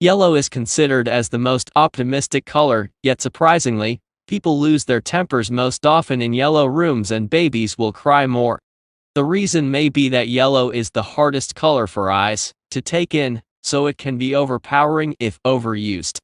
Yellow is considered as the most optimistic color, yet surprisingly, people lose their tempers most often in yellow rooms and babies will cry more. The reason may be that yellow is the hardest color for eyes to take in, so it can be overpowering if overused.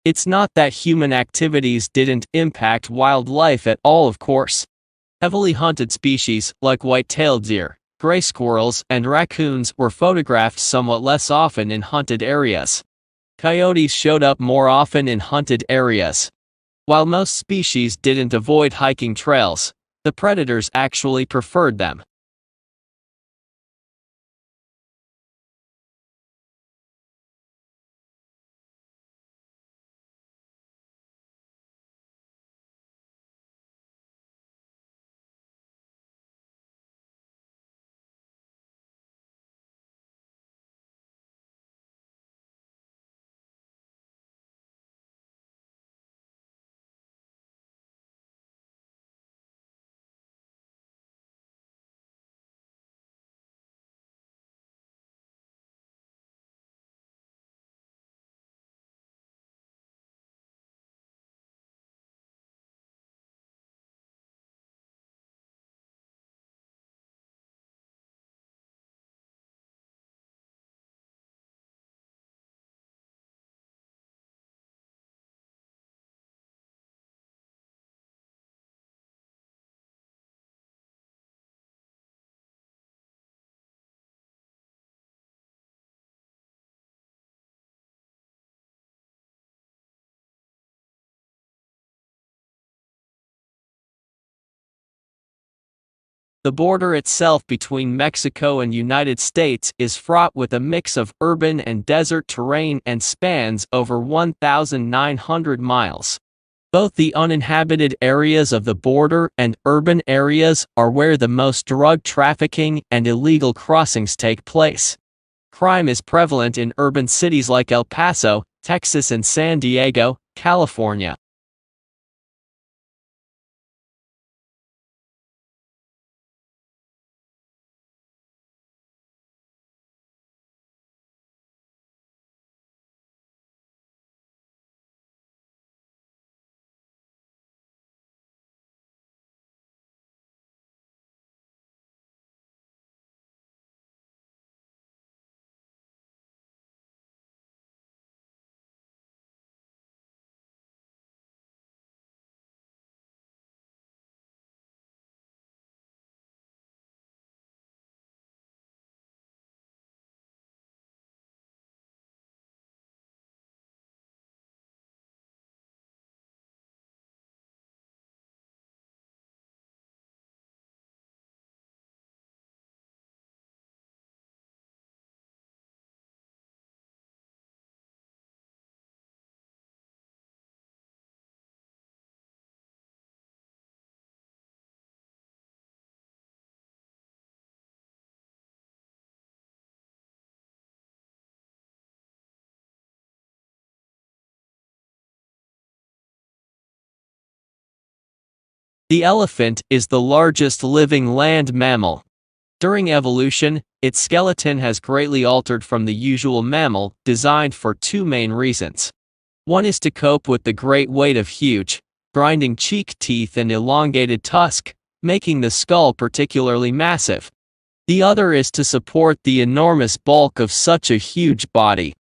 It's not that human activities didn't impact wildlife at all, of course. Heavily hunted species, like white-tailed deer, gray squirrels, and raccoons, were photographed somewhat less often in hunted areas. Coyotes showed up more often in hunted areas. While most species didn't avoid hiking trails, the predators actually preferred them. The border itself between Mexico and United States is fraught with a mix of urban and desert terrain and spans over 1,900 miles. Both the uninhabited areas of the border and urban areas are where the most drug trafficking and illegal crossings take place. Crime is prevalent in urban cities like El Paso, Texas, and San Diego, California. The elephant is the largest living land mammal. During evolution, Its skeleton has greatly altered from the usual mammal, designed for two main reasons. One is to cope with the great weight of huge, grinding cheek teeth and elongated tusk, making the skull particularly massive. The other is to support the enormous bulk of such a huge body.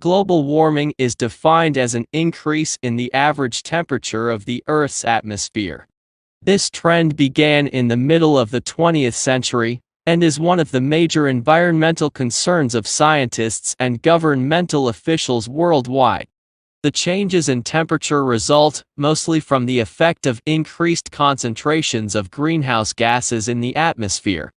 Global warming is defined as an increase in the average temperature of the Earth's atmosphere. This trend began in the middle of the 20th century, and is one of the major environmental concerns of scientists and governmental officials worldwide. The changes in temperature result mostly from the effect of increased concentrations of greenhouse gases in the atmosphere.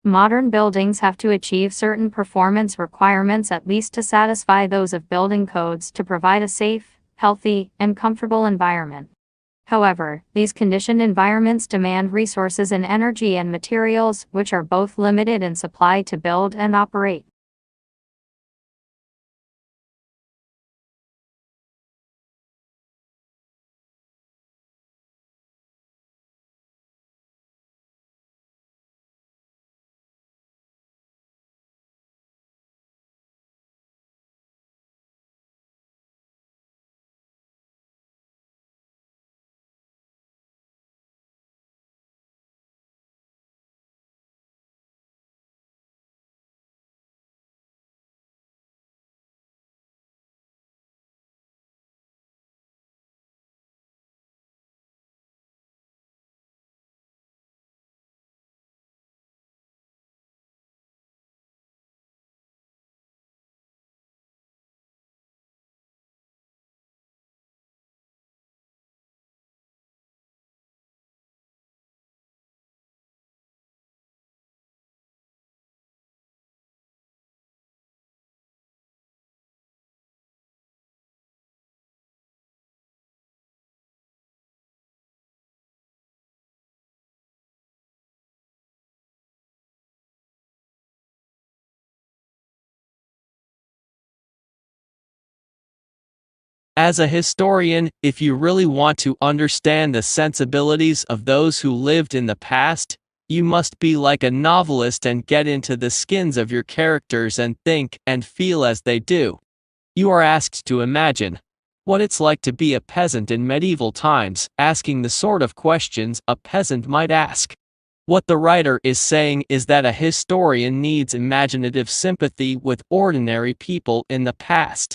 Modern buildings have to achieve certain performance requirements at least to satisfy those of building codes to provide a safe, healthy, and comfortable environment. However, these conditioned environments demand resources in energy and materials, which are both limited in supply to build and operate. As a historian, if you really want to understand the sensibilities of those who lived in the past, you must be like a novelist and get into the skins of your characters and think and feel as they do. You are asked to imagine what it's like to be a peasant in medieval times, asking the sort of questions a peasant might ask. What the writer is saying is that a historian needs imaginative sympathy with ordinary people in the past.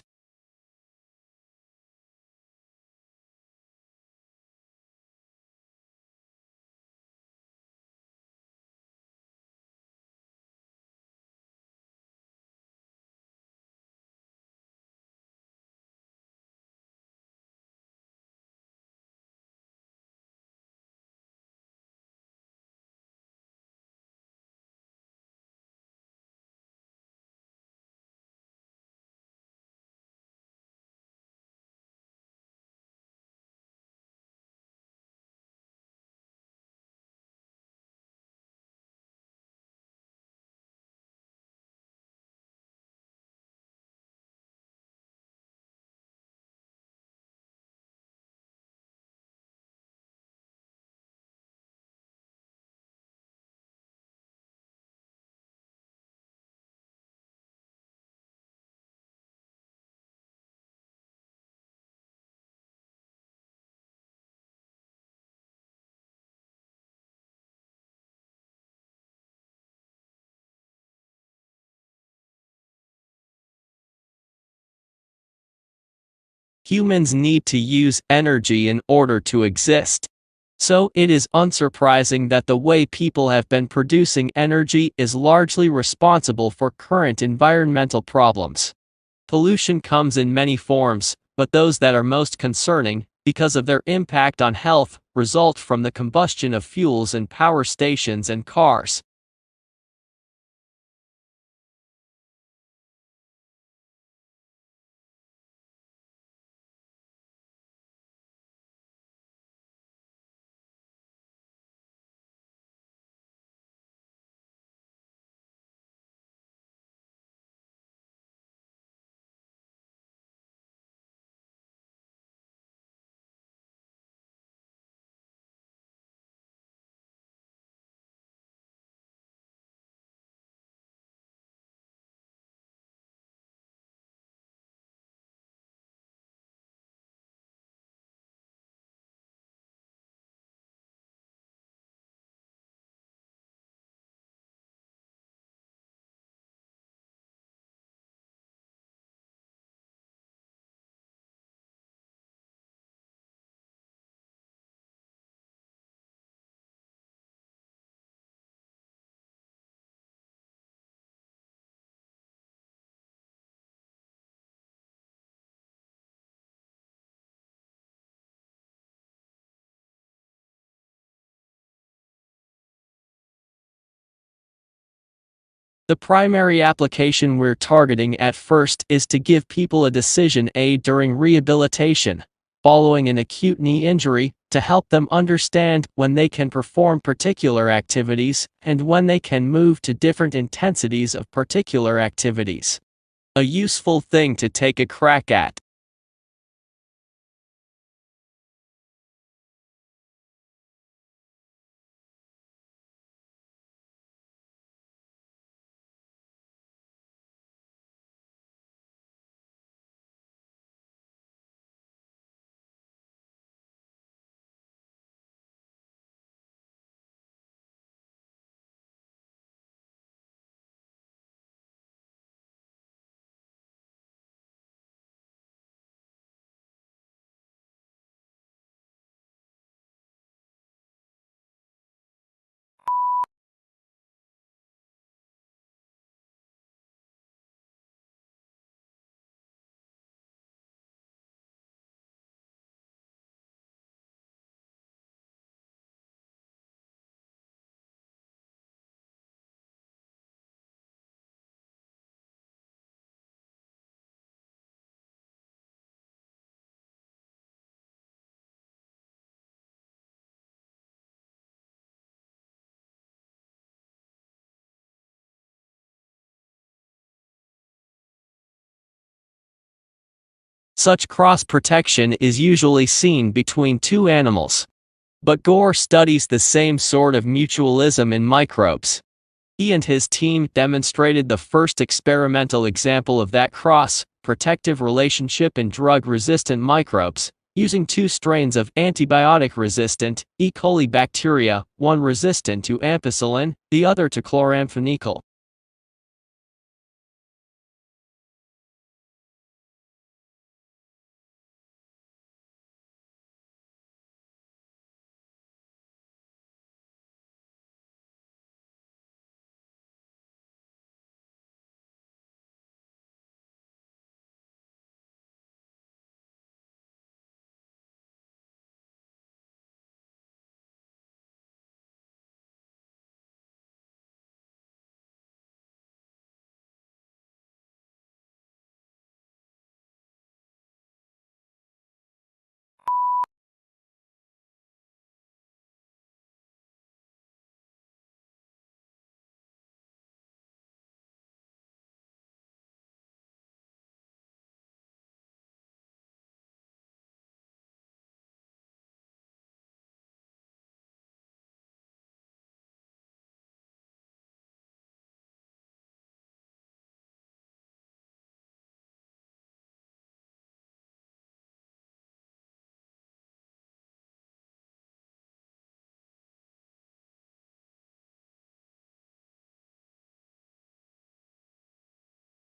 Humans need to use energy in order to exist. So it is unsurprising that the way people have been producing energy is largely responsible for current environmental problems. Pollution comes in many forms, but those that are most concerning, because of their impact on health, result from the combustion of fuels in power stations and cars. The primary application we're targeting at first is to give people a decision aid during rehabilitation, following an acute knee injury, to help them understand when they can perform particular activities and when they can move to different intensities of particular activities. A useful thing to take a crack at. Such cross-protection is usually seen between two animals. But Gore studies the same sort of mutualism in microbes. He and his team demonstrated the first experimental example of that cross-protective relationship in drug-resistant microbes, using two strains of antibiotic-resistant E. coli bacteria, one resistant to ampicillin, the other to chloramphenicol.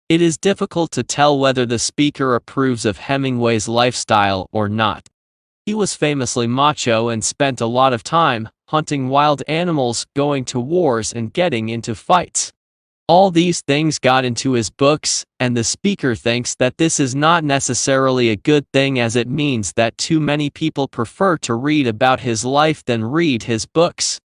It is difficult to tell whether the speaker approves of Hemingway's lifestyle or not. He was famously macho and spent a lot of time hunting wild animals, going to wars, and getting into fights. All these things got into his books, and the speaker thinks that this is not necessarily a good thing, as it means that too many people prefer to read about his life than read his books.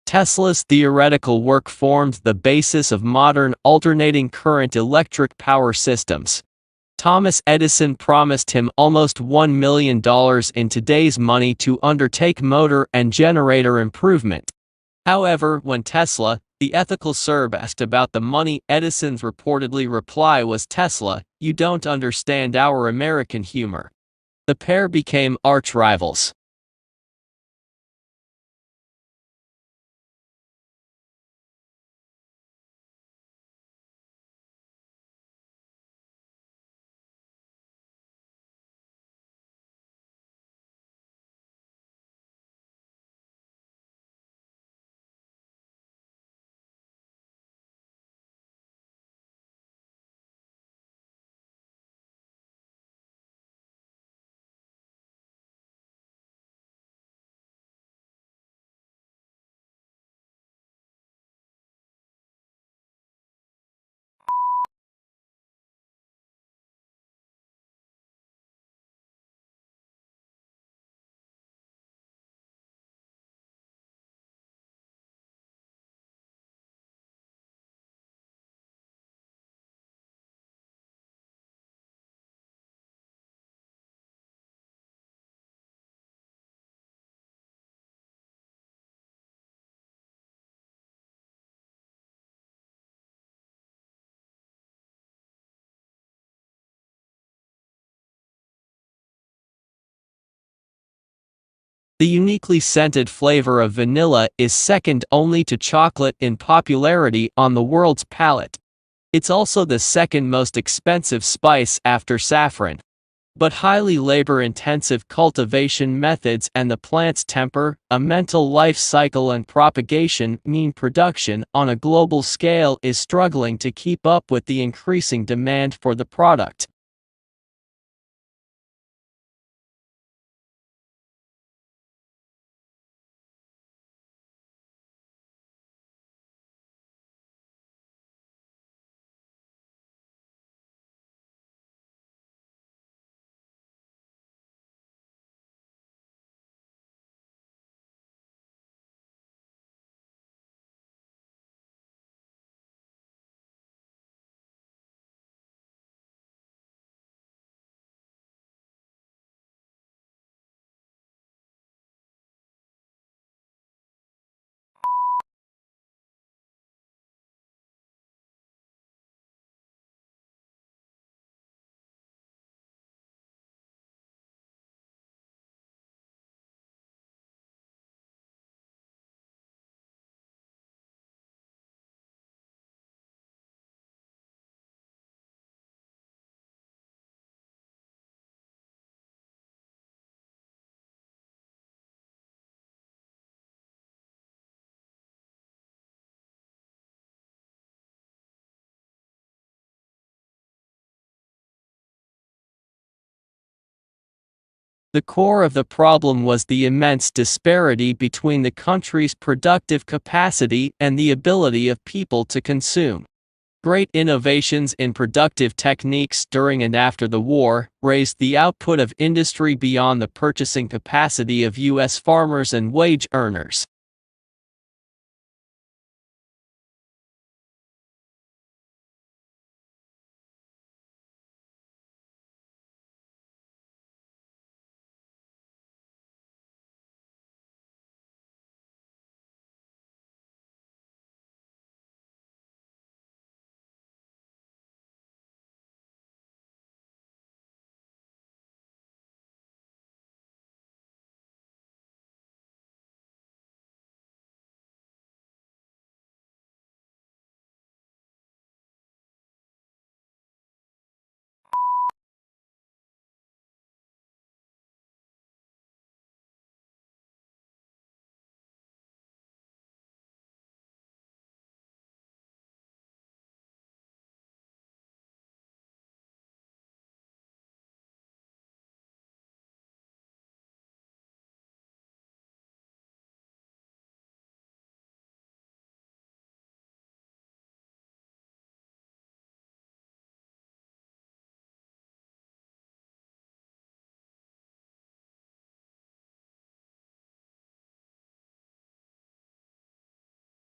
Tesla's theoretical work formed the basis of modern alternating current electric power systems. Thomas Edison promised him almost $1 million in today's money to undertake motor and generator improvement. However, when Tesla, the ethical Serb, asked about the money, Edison's reportedly reply was, "Tesla, you don't understand our American humor." The pair became arch rivals. The uniquely scented flavor of vanilla is second only to chocolate in popularity on the world's palate. It's also the second most expensive spice after saffron. But highly labor-intensive cultivation methods and the plant's temperamental life cycle and propagation mean production on a global scale is struggling to keep up with the increasing demand for the product. The core of the problem was the immense disparity between the country's productive capacity and the ability of people to consume. Great innovations in productive techniques during and after the war raised the output of industry beyond the purchasing capacity of U.S. farmers and wage earners.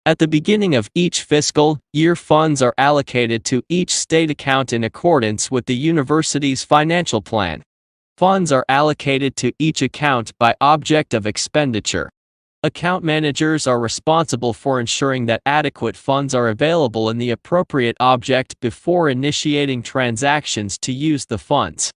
At the beginning of each fiscal year, funds are allocated to each state account in accordance with the university's financial plan. Funds are allocated to each account by object of expenditure. Account managers are responsible for ensuring that adequate funds are available in the appropriate object before initiating transactions to use the funds.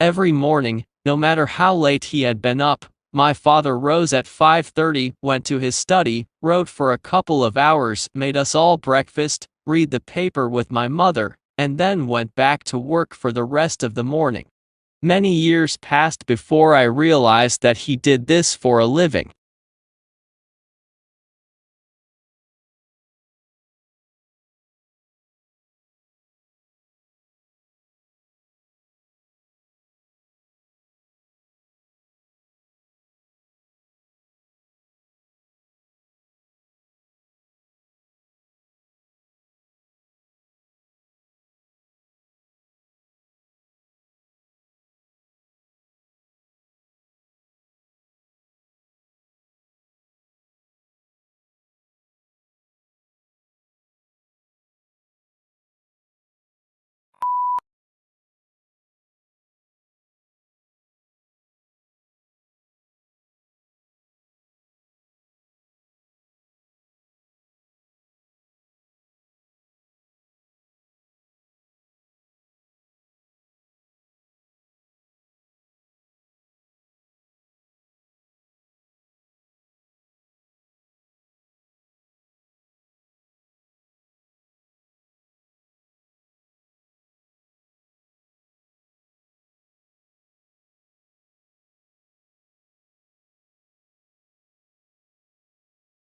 Every morning, no matter how late he had been up, My father rose at 5:30, went to his study, wrote for a couple of hours, made us all breakfast, read the paper with my mother, and then went back to work for the rest of the morning. Many years passed before I realized that he did this for a living.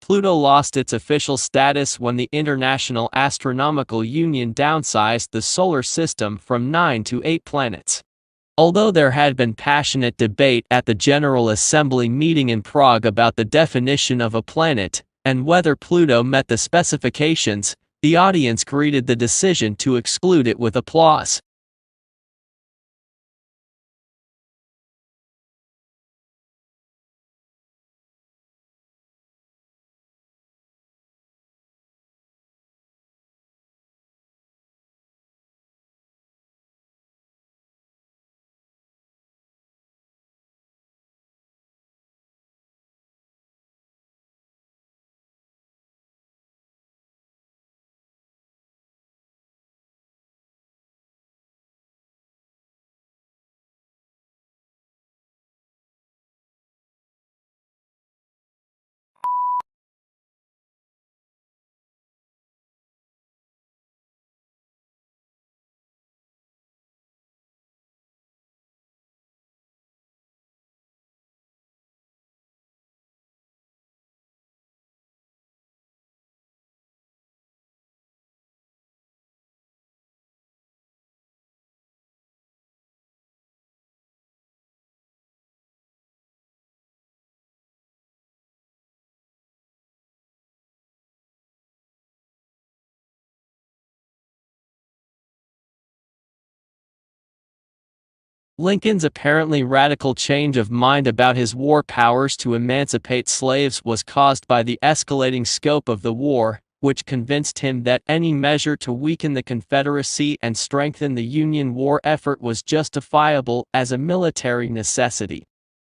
Pluto lost its official status when the International Astronomical Union downsized the solar system from 9 to 8 planets. Although there had been passionate debate at the General Assembly meeting in Prague about the definition of a planet, and whether Pluto met the specifications, the audience greeted the decision to exclude it with applause. Lincoln's apparently radical change of mind about his war powers to emancipate slaves was caused by the escalating scope of the war, which convinced him that any measure to weaken the Confederacy and strengthen the Union war effort was justifiable as a military necessity.